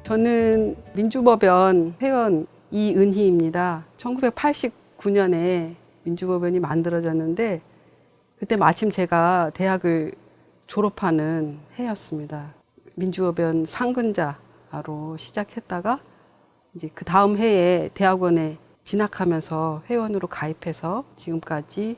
저는 민주법연 회원 이은희입니다. 1989년에 민주법연이 만들어졌는데 그때 마침 제가 대학을 졸업하는 해였습니다. 민주법연 상근자로 시작했다가 이제 그 다음 해에 대학원에 진학하면서 회원으로 가입해서 지금까지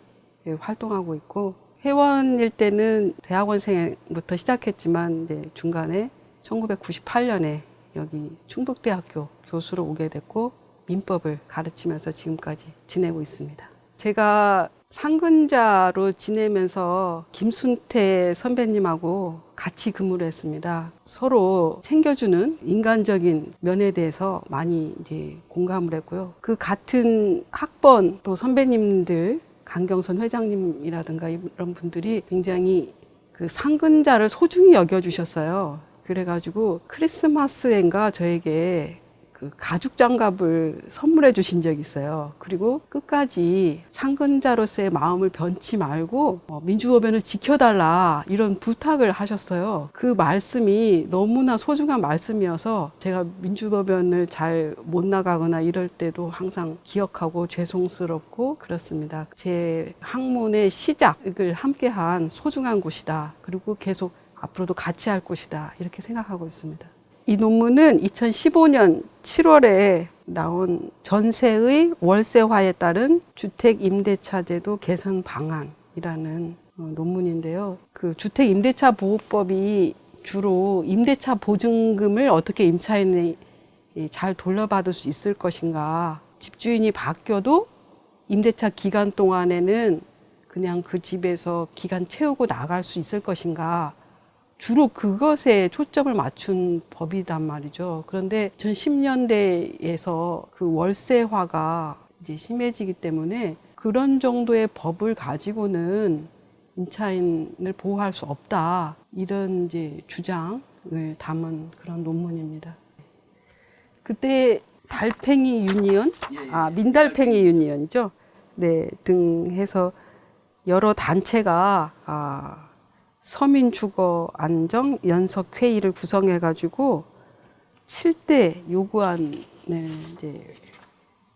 활동하고 있고, 회원일 때는 대학원생부터 시작했지만 이제 중간에 1998년에 여기 충북대학교 교수로 오게 됐고 민법을 가르치면서 지금까지 지내고 있습니다. 제가 상근자로 지내면서 김순태 선배님하고 같이 근무를 했습니다. 서로 챙겨주는 인간적인 면에 대해서 많이 이제 공감을 했고요. 그 같은 학번 또 선배님들, 강경선 회장님이라든가 이런 분들이 굉장히 그 상근자를 소중히 여겨주셨어요. 그래가지고 크리스마스엔가 저에게 그 가죽 장갑을 선물해 주신 적이 있어요. 그리고 끝까지 상근자로서의 마음을 변치 말고 민주법연을 지켜달라 이런 부탁을 하셨어요. 그 말씀이 너무나 소중한 말씀이어서 제가 민주법연을 잘 못 나가거나 이럴 때도 항상 기억하고 죄송스럽고 그렇습니다. 제 학문의 시작을 함께한 소중한 곳이다. 그리고 계속 앞으로도 같이 할 곳이다. 이렇게 생각하고 있습니다. 이 논문은 2015년 7월에 나온 전세의 월세화에 따른 주택임대차제도 개선 방안이라는 논문인데요. 그 주택임대차보호법이 주로 임대차 보증금을 어떻게 임차인이 잘 돌려받을 수 있을 것인가, 집주인이 바뀌어도 임대차 기간 동안에는 그냥 그 집에서 기간 채우고 나갈 수 있을 것인가, 주로 그것에 초점을 맞춘 법이단 말이죠. 그런데 2010년대에서 그 월세화가 이제 심해지기 때문에 그런 정도의 법을 가지고는 임차인을 보호할 수 없다. 이런 이제 주장을 담은 그런 논문입니다. 그때 달팽이 유니언, 민달팽이 유니언이죠. 네, 등 해서 여러 단체가 서민주거 안정 연석회의를 구성해가지고 7대 요구안을 이제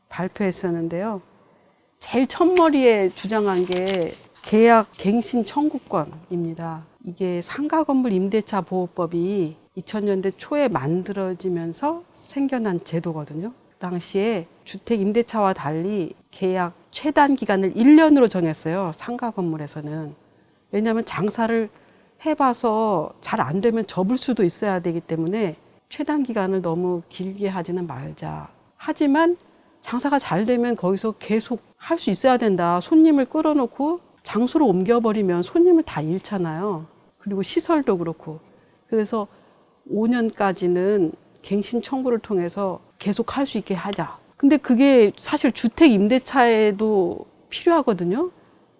발표했었는데요. 제일 첫머리에 주장한 게 계약 갱신 청구권입니다. 이게 상가건물 임대차 보호법이 2000년대 초에 만들어지면서 생겨난 제도거든요. 그 당시에 주택 임대차와 달리 계약 최단 기간을 1년으로 정했어요. 상가건물에서는. 왜냐하면 장사를 해봐서 잘 안 되면 접을 수도 있어야 되기 때문에 최단 기간을 너무 길게 하지는 말자. 하지만 장사가 잘 되면 거기서 계속 할 수 있어야 된다. 손님을 끌어놓고 장소로 옮겨버리면 손님을 다 잃잖아요. 그리고 시설도 그렇고. 그래서 5년까지는 갱신 청구를 통해서 계속 할 수 있게 하자. 근데 그게 사실 주택 임대차에도 필요하거든요.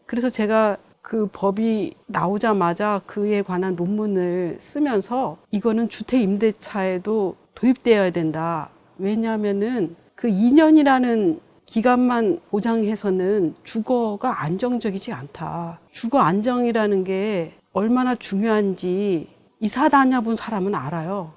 그래서 제가 그 법이 나오자마자 그에 관한 논문을 쓰면서 이거는 주택 임대차에도 도입되어야 된다. 왜냐하면은 그 2년이라는 기간만 보장해서는 주거가 안정적이지 않다. 주거 안정이라는 게 얼마나 중요한지 이사 다녀본 사람은 알아요.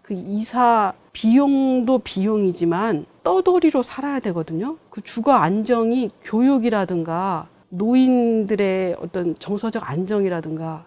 그 이사 비용도 비용이지만 떠돌이로 살아야 되거든요. 그 주거 안정이 교육이라든가 노인들의 어떤 정서적 안정이라든가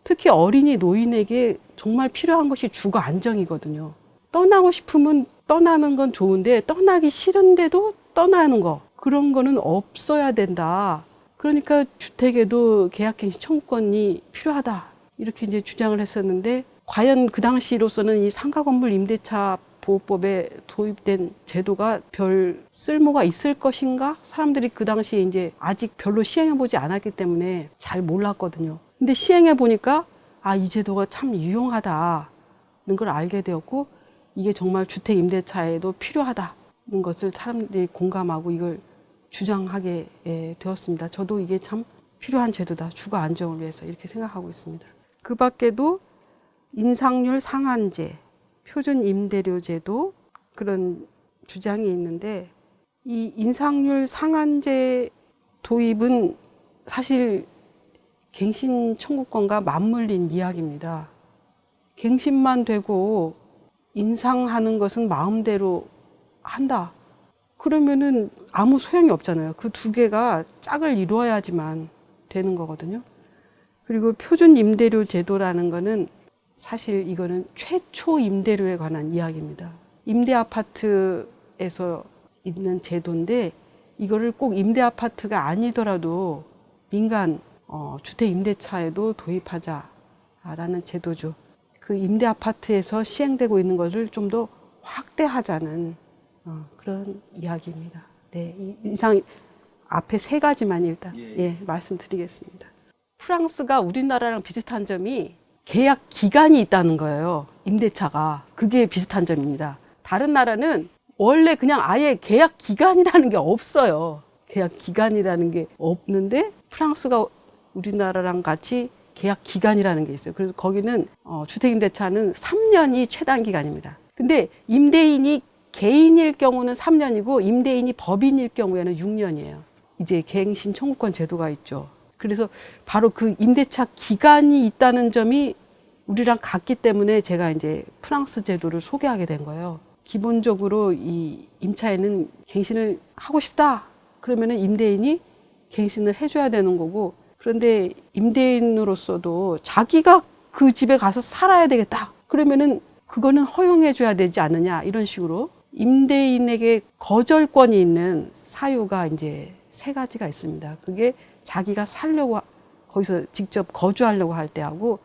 특히 어린이 노인에게 정말 필요한 것이 주거 안정이거든요. 떠나고 싶으면 떠나는 건 좋은데 떠나기 싫은데도 떠나는 거, 그런 거는 없어야 된다. 그러니까 주택에도 계약갱신 청구권이 필요하다. 이렇게 이제 주장을 했었는데 과연 그 당시로서는 이 상가건물 임대차 보호법에 도입된 제도가 별 쓸모가 있을 것인가? 사람들이 그 당시에 이제 아직 별로 시행해보지 않았기 때문에 잘 몰랐거든요. 근데 시행해보니까 이 제도가 참 유용하다는 걸 알게 되었고, 이게 정말 주택 임대차에도 필요하다는 것을 사람들이 공감하고 이걸 주장하게 되었습니다. 저도 이게 참 필요한 제도다. 주거 안정을 위해서 이렇게 생각하고 있습니다. 그 밖에도 인상률 상한제, 표준 임대료 제도, 그런 주장이 있는데, 이 인상률 상한제 도입은 사실 갱신 청구권과 맞물린 이야기입니다. 갱신만 되고 인상하는 것은 마음대로 한다. 그러면은 아무 소용이 없잖아요. 그 두 개가 짝을 이루어야지만 되는 거거든요. 그리고 표준 임대료 제도라는 거는 사실 이거는 최초 임대료에 관한 이야기입니다. 임대 아파트에서 있는 제도인데 이거를 꼭 임대 아파트가 아니더라도 민간 주택 임대차에도 도입하자라는 제도죠. 그 임대 아파트에서 시행되고 있는 것을 좀 더 확대하자는 그런 이야기입니다. 네, 이상 앞에 세 가지만 일단 말씀드리겠습니다. 프랑스가 우리나라랑 비슷한 점이 계약 기간이 있다는 거예요. 임대차가. 그게 비슷한 점입니다. 다른 나라는 원래 그냥 아예 계약 기간이라는 게 없어요. 계약 기간이라는 게 없는데 프랑스가 우리나라랑 같이 계약 기간이라는 게 있어요. 그래서 거기는 주택임대차는 3년이 최단 기간입니다. 근데 임대인이 개인일 경우는 3년이고 임대인이 법인일 경우에는 6년이에요. 이제 갱신 청구권 제도가 있죠. 그래서 바로 그 임대차 기간이 있다는 점이 우리랑 같기 때문에 제가 이제 프랑스 제도를 소개하게 된 거예요. 기본적으로 이 임차인은 갱신을 하고 싶다. 그러면은 임대인이 갱신을 해줘야 되는 거고, 그런데 임대인으로서도 자기가 그 집에 가서 살아야 되겠다. 그러면은 그거는 허용해줘야 되지 않느냐. 이런 식으로 임대인에게 거절권이 있는 사유가 이제 세 가지가 있습니다. 그게 자기가 살려고 거기서 직접 거주하려고 할 때 하고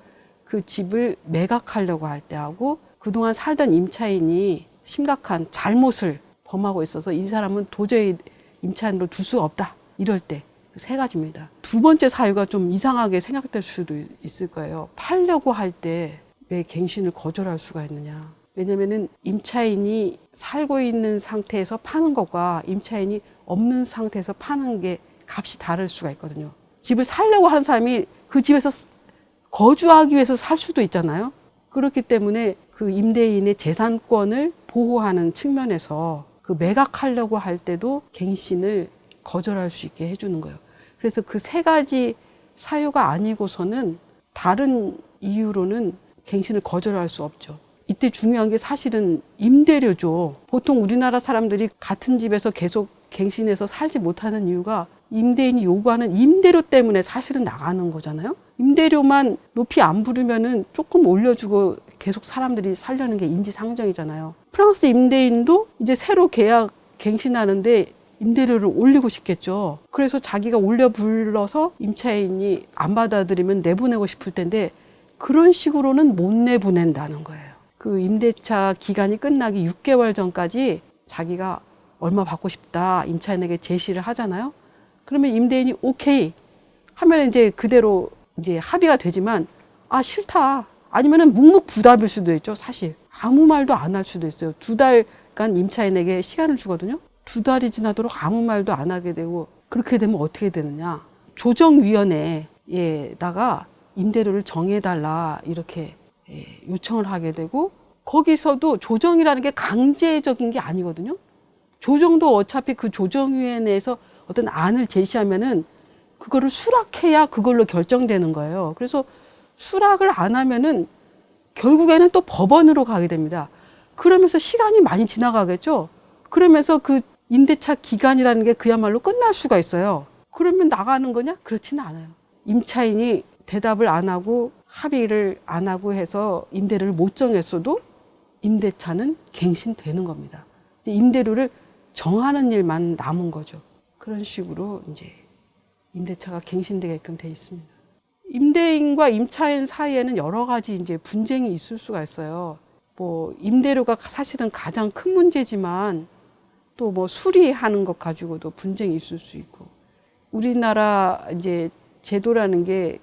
그 집을 매각하려고 할 때 하고 그동안 살던 임차인이 심각한 잘못을 범하고 있어서 이 사람은 도저히 임차인으로 둘 수가 없다. 이럴 때 세 가지입니다. 두 번째 사유가 좀 이상하게 생각될 수도 있을 거예요. 팔려고 할 때 왜 갱신을 거절할 수가 있느냐. 왜냐면은 임차인이 살고 있는 상태에서 파는 것과 임차인이 없는 상태에서 파는 게 값이 다를 수가 있거든요. 집을 살려고 하는 사람이 그 집에서 거주하기 위해서 살 수도 있잖아요. 그렇기 때문에 그 임대인의 재산권을 보호하는 측면에서 그 매각하려고 할 때도 갱신을 거절할 수 있게 해주는 거예요. 그래서 그 세 가지 사유가 아니고서는 다른 이유로는 갱신을 거절할 수 없죠. 이때 중요한 게 사실은 임대료죠. 보통 우리나라 사람들이 같은 집에서 계속 갱신해서 살지 못하는 이유가 임대인이 요구하는 임대료 때문에 사실은 나가는 거잖아요. 임대료만 높이 안 부르면은 조금 올려주고 계속 사람들이 살려는 게 인지상정이잖아요. 프랑스 임대인도 이제 새로 계약 갱신하는데 임대료를 올리고 싶겠죠. 그래서 자기가 올려 불러서 임차인이 안 받아들이면 내보내고 싶을 텐데 그런 식으로는 못 내보낸다는 거예요. 그 임대차 기간이 끝나기 6개월 전까지 자기가 얼마 받고 싶다 임차인에게 제시를 하잖아요. 그러면 임대인이 오케이 하면 이제 그대로 이제 합의가 되지만 싫다 아니면은 묵묵부답일 수도 있죠. 사실 아무 말도 안 할 수도 있어요. 2달간 임차인에게 시간을 주거든요. 2달이 지나도록 아무 말도 안 하게 되고 그렇게 되면 어떻게 되느냐. 조정위원회에다가 임대료를 정해달라 이렇게 요청을 하게 되고 거기서도 조정이라는 게 강제적인 게 아니거든요. 조정도 어차피 그 조정위원회에서 어떤 안을 제시하면은 그거를 수락해야 그걸로 결정되는 거예요. 그래서 수락을 안 하면은 결국에는 또 법원으로 가게 됩니다. 그러면서 시간이 많이 지나가겠죠. 그러면서 그 임대차 기간이라는 게 그야말로 끝날 수가 있어요. 그러면 나가는 거냐? 그렇지는 않아요. 임차인이 대답을 안 하고 합의를 안 하고 해서 임대료를 못 정했어도 임대차는 갱신되는 겁니다. 이제 임대료를 정하는 일만 남은 거죠. 그런 식으로 이제 임대차가 갱신되게끔 돼 있습니다. 임대인과 임차인 사이에는 여러 가지 이제 분쟁이 있을 수가 있어요. 뭐 임대료가 사실은 가장 큰 문제지만 또 뭐 수리하는 것 가지고도 분쟁이 있을 수 있고 우리나라 이제 제도라는 게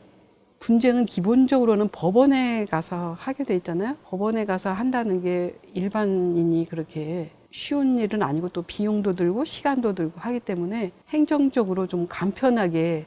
분쟁은 기본적으로는 법원에 가서 하게 돼 있잖아요. 법원에 가서 한다는 게 일반인이 그렇게 쉬운 일은 아니고 또 비용도 들고 시간도 들고 하기 때문에 행정적으로 좀 간편하게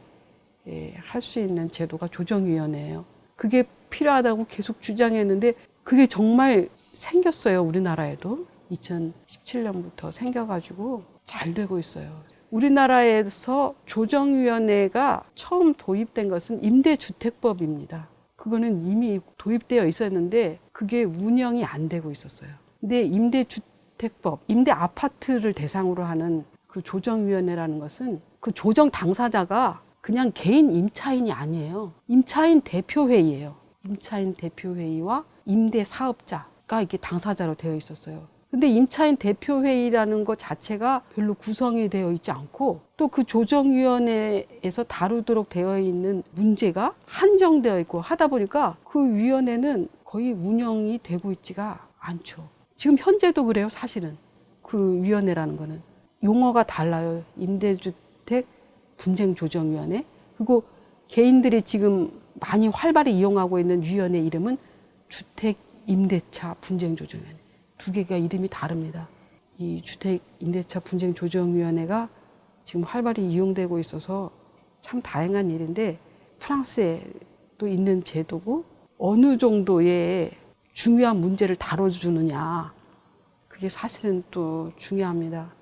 할 수 있는 제도가 조정위원회예요. 그게 필요하다고 계속 주장했는데 그게 정말 생겼어요. 우리나라에도 2017년부터 생겨가지고 잘 되고 있어요. 우리나라에서 조정위원회가 처음 도입된 것은 임대주택법입니다. 그거는 이미 도입되어 있었는데 그게 운영이 안 되고 있었어요. 근데 임대주택법, 임대 아파트를 대상으로 하는 그 조정위원회라는 것은 그 조정 당사자가 그냥 개인 임차인이 아니에요. 임차인 대표회의예요. 임차인 대표회의와 임대 사업자가 이게 당사자로 되어 있었어요. 근데 임차인 대표회의라는 것 자체가 별로 구성이 되어 있지 않고 또 그 조정위원회에서 다루도록 되어 있는 문제가 한정되어 있고 하다 보니까 그 위원회는 거의 운영이 되고 있지가 않죠. 지금 현재도 그래요, 사실은. 그 위원회라는 거는. 용어가 달라요. 임대주택 분쟁조정위원회. 그리고 개인들이 지금 많이 활발히 이용하고 있는 위원회 이름은 주택임대차 분쟁조정위원회. 두 개가 이름이 다릅니다. 이 주택임대차 분쟁조정위원회가 지금 활발히 이용되고 있어서 참 다행한 일인데 프랑스에도 있는 제도고 어느 정도의 중요한 문제를 다뤄주느냐 그게 사실은 또 중요합니다.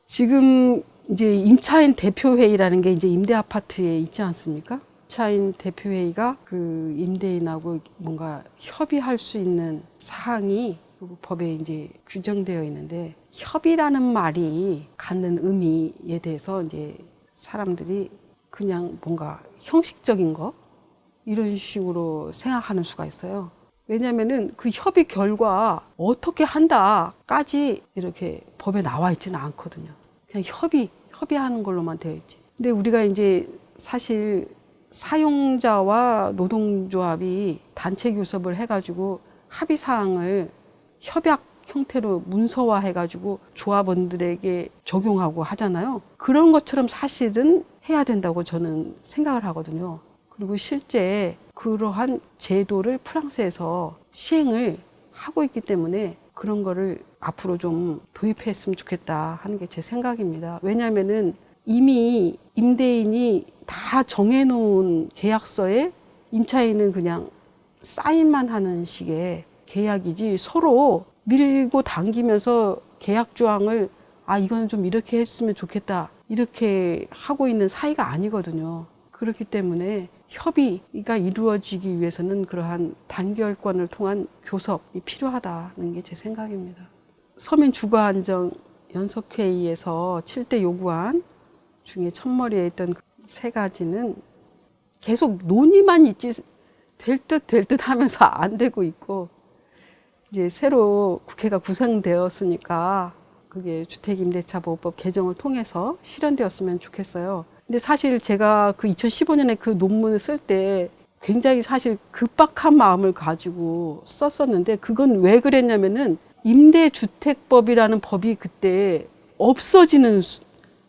지금 이제 임차인 대표회의라는 게 이제 임대 아파트에 있지 않습니까? 임차인 대표회의가 그 임대인하고 뭔가 협의할 수 있는 사항이 법에 이제 규정되어 있는데 협의라는 말이 갖는 의미에 대해서 이제 사람들이 그냥 뭔가 형식적인 거 이런 식으로 생각하는 수가 있어요. 왜냐면은 그 협의 결과 어떻게 한다까지 이렇게 법에 나와 있지는 않거든요. 그냥 협의하는 걸로만 되어 있지. 근데 우리가 이제 사실 사용자와 노동조합이 단체 교섭을 해가지고 합의 사항을 협약 형태로 문서화해가지고 조합원들에게 적용하고 하잖아요. 그런 것처럼 사실은 해야 된다고 저는 생각을 하거든요. 그리고 실제 그러한 제도를 프랑스에서 시행을 하고 있기 때문에 그런 거를 앞으로 좀 도입했으면 좋겠다 하는 게 제 생각입니다. 왜냐하면은 이미 임대인이 다 정해놓은 계약서에 임차인은 그냥 사인만 하는 식의 계약이지 서로 밀고 당기면서 계약 조항을 이건 좀 이렇게 했으면 좋겠다 이렇게 하고 있는 사이가 아니거든요. 그렇기 때문에 협의가 이루어지기 위해서는 그러한 단결권을 통한 교섭이 필요하다는 게 제 생각입니다. 서민주거안정 연석회의에서 7대 요구안 중에 첫머리에 있던 세 가지는 계속 논의만 있지 될 듯 하면서 안 되고 있고 이제 새로 국회가 구성되었으니까 그게 주택임대차보호법 개정을 통해서 실현되었으면 좋겠어요. 근데 사실 제가 그 2015년에 그 논문을 쓸 때 굉장히 사실 급박한 마음을 가지고 썼었는데 그건 왜 그랬냐면은 임대주택법이라는 법이 그때 없어지는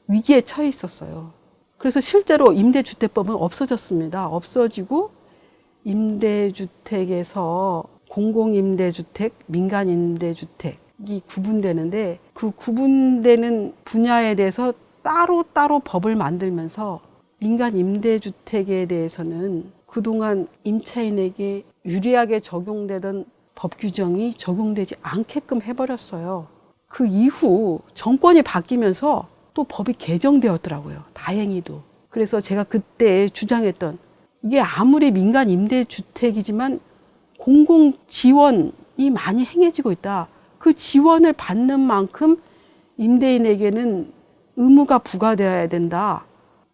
위기에 처해 있었어요. 그래서 실제로 임대주택법은 없어졌습니다. 없어지고 임대주택에서 공공임대주택, 민간임대주택이 구분되는데 그 구분되는 분야에 대해서 따로 법을 만들면서 민간임대주택에 대해서는 그동안 임차인에게 유리하게 적용되던 법 규정이 적용되지 않게끔 해버렸어요. 그 이후 정권이 바뀌면서 또 법이 개정되었더라고요. 다행히도. 그래서 제가 그때 주장했던 이게 아무리 민간 임대주택이지만 공공 지원이 많이 행해지고 있다. 그 지원을 받는 만큼 임대인에게는 의무가 부과되어야 된다.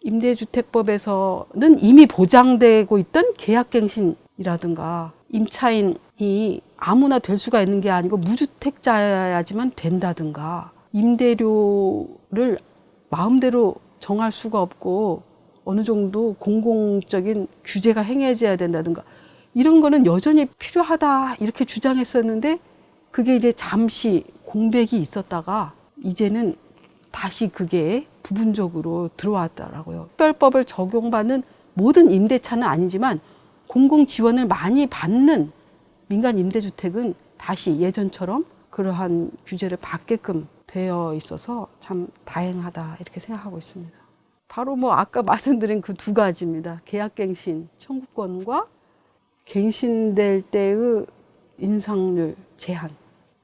임대주택법에서는 이미 보장되고 있던 계약갱신이라든가 임차인이 아무나 될 수가 있는 게 아니고 무주택자여야지만 된다든가 임대료를 마음대로 정할 수가 없고 어느 정도 공공적인 규제가 행해져야 된다든가 이런 거는 여전히 필요하다 이렇게 주장했었는데 그게 이제 잠시 공백이 있었다가 이제는 다시 그게 부분적으로 들어왔더라고요. 특별법을 적용받는 모든 임대차는 아니지만 공공 지원을 많이 받는 민간 임대주택은 다시 예전처럼 그러한 규제를 받게끔 되어 있어서 참 다행하다 이렇게 생각하고 있습니다. 바로 아까 말씀드린 그 두 가지입니다. 계약갱신 청구권과 갱신될 때의 인상률 제한.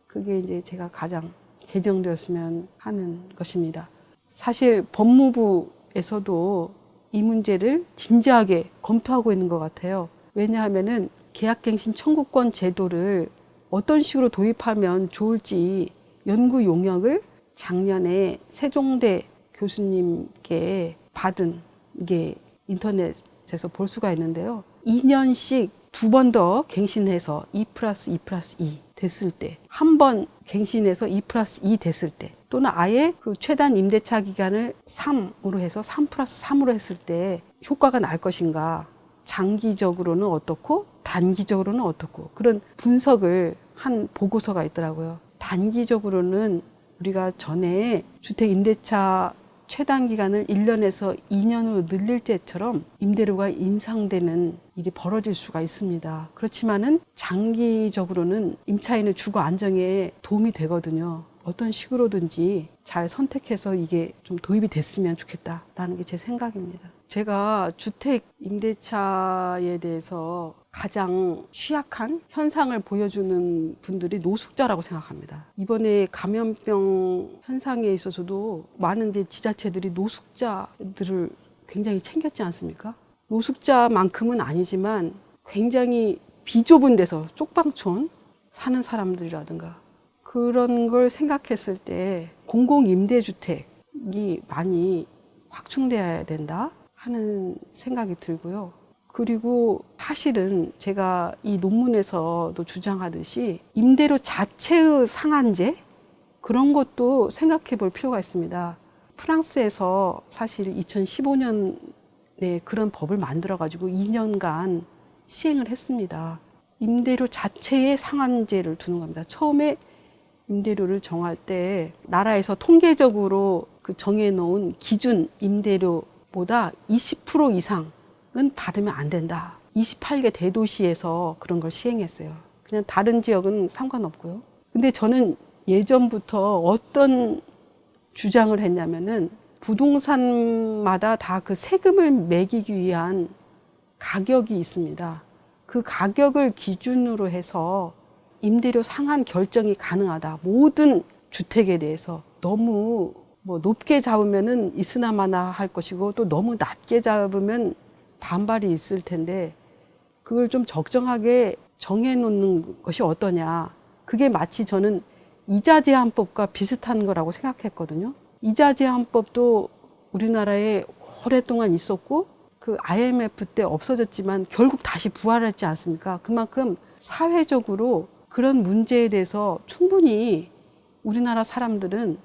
그게 이제 제가 가장 개정되었으면 하는 것입니다. 사실 법무부에서도 이 문제를 진지하게 검토하고 있는 것 같아요. 왜냐하면은 계약갱신 청구권 제도를 어떤 식으로 도입하면 좋을지 연구 용역을 작년에 세종대 교수님께 받은 게 인터넷에서 볼 수가 있는데요. 2년씩 2번 더 갱신해서 2+2+2 됐을 때, 한 번 갱신해서 2+2 됐을 때, 또는 아예 그 최단 임대차 기간을 3으로 해서 3+3으로 했을 때 효과가 날 것인가, 장기적으로는 어떻고 단기적으로는 어떻고, 그런 분석을 한 보고서가 있더라고요. 단기적으로는 우리가 전에 주택 임대차 최단 기간을 1년에서 2년으로 늘릴 때처럼 임대료가 인상되는 일이 벌어질 수가 있습니다. 그렇지만은 장기적으로는 임차인의 주거 안정에 도움이 되거든요. 어떤 식으로든지 잘 선택해서 이게 좀 도입이 됐으면 좋겠다라는 게 제 생각입니다. 제가 주택 임대차에 대해서 가장 취약한 현상을 보여주는 분들이 노숙자라고 생각합니다. 이번에 감염병 현상에 있어서도 많은 이제 지자체들이 노숙자들을 굉장히 챙겼지 않습니까? 노숙자만큼은 아니지만 굉장히 비좁은 데서 쪽방촌 사는 사람들이라든가 그런 걸 생각했을 때 공공임대주택이 많이 확충돼야 된다 하는 생각이 들고요. 그리고 사실은 제가 이 논문에서도 주장하듯이 임대료 자체의 상한제 그런 것도 생각해 볼 필요가 있습니다. 프랑스에서 사실 2015년에 그런 법을 만들어 가지고 2년간 시행을 했습니다. 임대료 자체의 상한제를 두는 겁니다. 처음에 임대료를 정할 때 나라에서 통계적으로 그 정해놓은 기준 임대료보다 20% 이상은 받으면 안 된다. 28개 대도시에서 그런 걸 시행했어요. 그냥 다른 지역은 상관없고요. 근데 저는 예전부터 어떤 주장을 했냐면은 부동산마다 다 그 세금을 매기기 위한 가격이 있습니다. 그 가격을 기준으로 해서 임대료 상한 결정이 가능하다. 모든 주택에 대해서 너무 뭐 높게 잡으면은 있으나마나 할 것이고 또 너무 낮게 잡으면 반발이 있을 텐데 그걸 좀 적정하게 정해놓는 것이 어떠냐. 그게 마치 저는 이자 제한법과 비슷한 거라고 생각했거든요. 이자 제한법도 우리나라에 오랫동안 있었고 그 IMF 때 없어졌지만 결국 다시 부활했지 않습니까? 그만큼 사회적으로 그런 문제에 대해서 충분히 우리나라 사람들은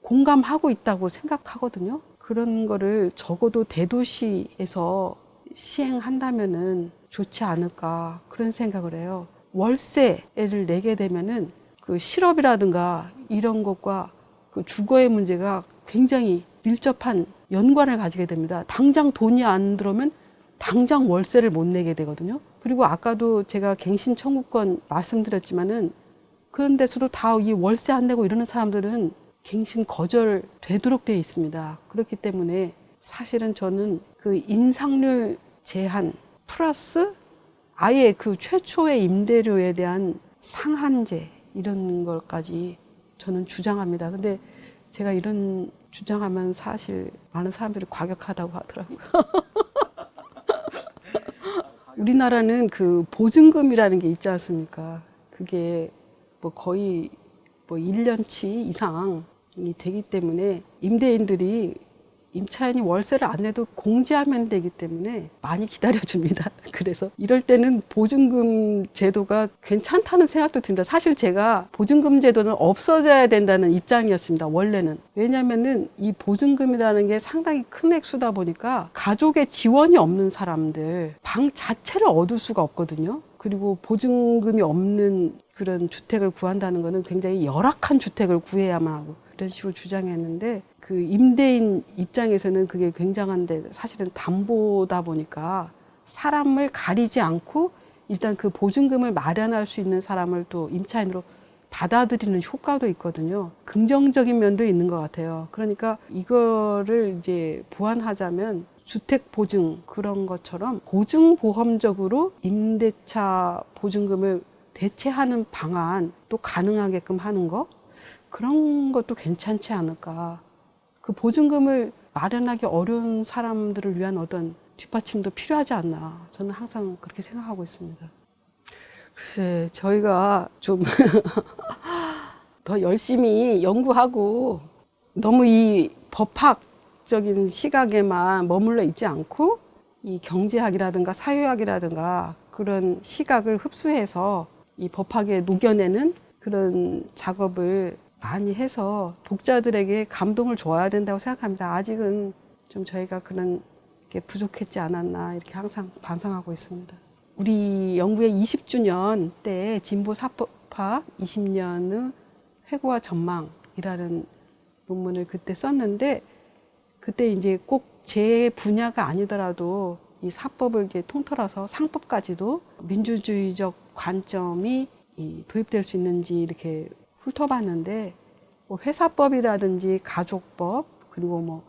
공감하고 있다고 생각하거든요. 그런 거를 적어도 대도시에서 시행한다면은 좋지 않을까 그런 생각을 해요. 월세를 내게 되면은 그 실업이라든가 이런 것과 그 주거의 문제가 굉장히 밀접한 연관을 가지게 됩니다. 당장 돈이 안 들어오면 당장 월세를 못 내게 되거든요. 그리고 아까도 제가 갱신 청구권 말씀드렸지만은 그런 데서도 다 이 월세 안 내고 이러는 사람들은 갱신 거절 되도록 되어 있습니다. 그렇기 때문에 사실은 저는 그 인상률 제한 플러스 아예 그 최초의 임대료에 대한 상한제 이런 것까지 저는 주장합니다. 근데 제가 이런 주장하면 사실 많은 사람들이 과격하다고 하더라고요. 우리나라는 그 보증금이라는 게 있지 않습니까? 그게 뭐 거의 뭐 1년치 이상이 되기 때문에 임대인들이 임차인이 월세를 안 내도 공제하면 되기 때문에 많이 기다려줍니다. 그래서 이럴 때는 보증금 제도가 괜찮다는 생각도 듭니다. 사실 제가 보증금 제도는 없어져야 된다는 입장이었습니다. 원래는. 왜냐면은 이 보증금이라는 게 상당히 큰 액수다 보니까 가족의 지원이 없는 사람들 방 자체를 얻을 수가 없거든요. 그리고 보증금이 없는 그런 주택을 구한다는 거는 굉장히 열악한 주택을 구해야만 하고 이런 식으로 주장했는데 그 임대인 입장에서는 그게 굉장한데 사실은 담보다 보니까 사람을 가리지 않고 일단 그 보증금을 마련할 수 있는 사람을 또 임차인으로 받아들이는 효과도 있거든요. 긍정적인 면도 있는 것 같아요. 그러니까 이거를 이제 보완하자면 주택 보증 그런 것처럼 보증보험적으로 임대차 보증금을 대체하는 방안 또 가능하게끔 하는 거 그런 것도 괜찮지 않을까. 그 보증금을 마련하기 어려운 사람들을 위한 어떤 뒷받침도 필요하지 않나. 저는 항상 그렇게 생각하고 있습니다. 글쎄, 저희가 좀 더 열심히 연구하고 너무 이 법학적인 시각에만 머물러 있지 않고 이 경제학이라든가 사회학이라든가 그런 시각을 흡수해서 이 법학에 녹여내는 그런 작업을 많이 해서 독자들에게 감동을 줘야 된다고 생각합니다. 아직은 좀 저희가 그런 게 부족했지 않았나 이렇게 항상 반성하고 있습니다. 우리 연구의 20주년 때 진보 사법학 20년의 회고와 전망이라는 논문을 그때 썼는데, 그때 이제 꼭 제 분야가 아니더라도 이 사법을 이제 통틀어서 상법까지도 민주주의적 관점이 도입될 수 있는지 이렇게 훑어봤는데, 뭐 회사법이라든지 가족법, 그리고 뭐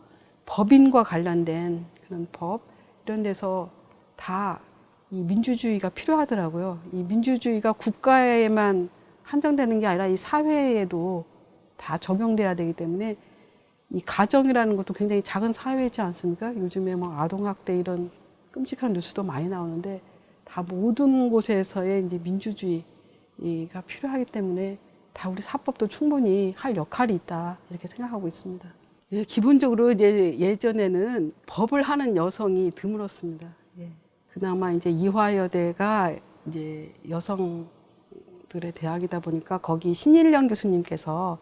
법인과 관련된 그런 법, 이런 데서 다 이 민주주의가 필요하더라고요. 이 민주주의가 국가에만 한정되는 게 아니라 이 사회에도 다 적용돼야 되기 때문에, 이 가정이라는 것도 굉장히 작은 사회이지 않습니까? 요즘에 뭐 아동학대 이런 끔찍한 뉴스도 많이 나오는데, 다 모든 곳에서의 이제 민주주의가 필요하기 때문에 다 우리 사법도 충분히 할 역할이 있다 이렇게 생각하고 있습니다. 예, 기본적으로 이제 예전에는 법을 하는 여성이 드물었습니다. 예. 그나마 이제 이화여대가 이제 여성들의 대학이다 보니까 거기 신일영 교수님께서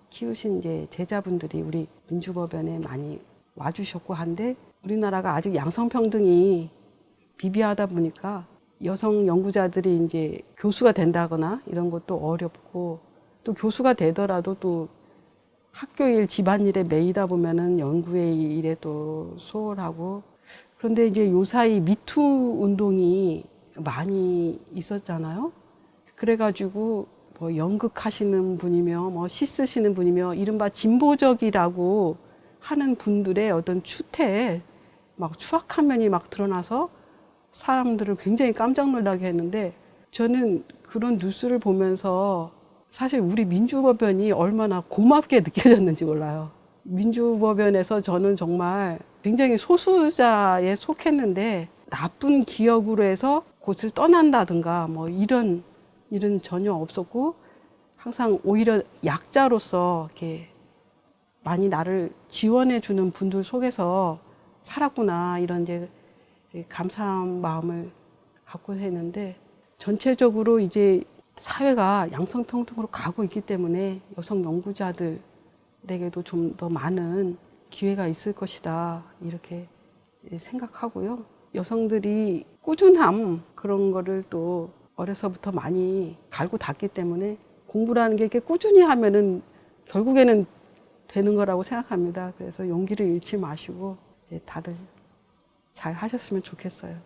키우신 이제 제자분들이 우리 민주법연에 많이 와주셨고 한데, 우리나라가 아직 양성평등이 비비하다 보니까 여성 연구자들이 이제 교수가 된다거나 이런 것도 어렵고, 또 교수가 되더라도 또 학교일 집안일에 매이다 보면은 연구의 일에 또 소홀하고. 그런데 이제 요사이 미투 운동이 많이 있었잖아요. 그래가지고 뭐 연극하시는 분이며 뭐 시 쓰시는 분이며 이른바 진보적이라고 하는 분들의 어떤 추태에 막 추악한 면이 막 드러나서 사람들을 굉장히 깜짝 놀라게 했는데, 저는 그런 뉴스를 보면서 사실 우리 민주법연이 얼마나 고맙게 느껴졌는지 몰라요. 민주법연에서 저는 정말 굉장히 소수자에 속했는데, 나쁜 기억으로 해서 곳을 떠난다든가 뭐 이런 일은 전혀 없었고, 항상 오히려 약자로서 이렇게 많이 나를 지원해 주는 분들 속에서 살았구나 이런 이제 감사한 마음을 갖고 했는데, 전체적으로 이제 사회가 양성평등으로 가고 있기 때문에 여성 연구자들에게도 좀 더 많은 기회가 있을 것이다 이렇게 생각하고요. 여성들이 꾸준함 그런 거를 또 어려서부터 많이 갈고 닦기 때문에 공부라는 게 이렇게 꾸준히 하면은 결국에는 되는 거라고 생각합니다. 그래서 용기를 잃지 마시고 이제 다들 잘 하셨으면 좋겠어요.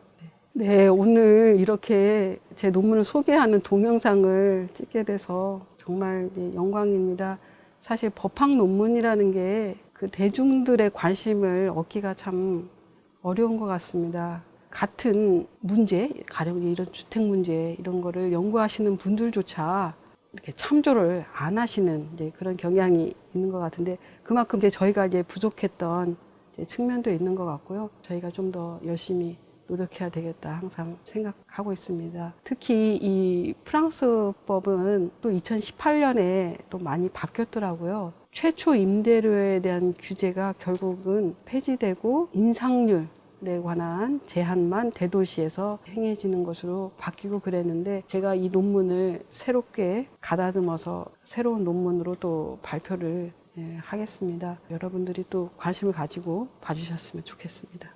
네, 오늘 이렇게 제 논문을 소개하는 동영상을 찍게 돼서 정말 영광입니다. 사실 법학 논문이라는 게 그 대중들의 관심을 얻기가 참 어려운 것 같습니다. 같은 문제, 가령 이런 주택 문제 이런 거를 연구하시는 분들조차 이렇게 참조를 안 하시는 이제 그런 경향이 있는 것 같은데, 그만큼 이제 저희가 이제 부족했던 이제 측면도 있는 것 같고요. 저희가 좀 더 열심히 노력해야 되겠다 항상 생각하고 있습니다. 특히 이 프랑스법은 또 2018년에 또 많이 바뀌었더라고요. 최초 임대료에 대한 규제가 결국은 폐지되고 인상률에 관한 제한만 대도시에서 행해지는 것으로 바뀌고 그랬는데, 제가 이 논문을 새롭게 가다듬어서 새로운 논문으로 또 발표를 하겠습니다. 여러분들이 또 관심을 가지고 봐주셨으면 좋겠습니다.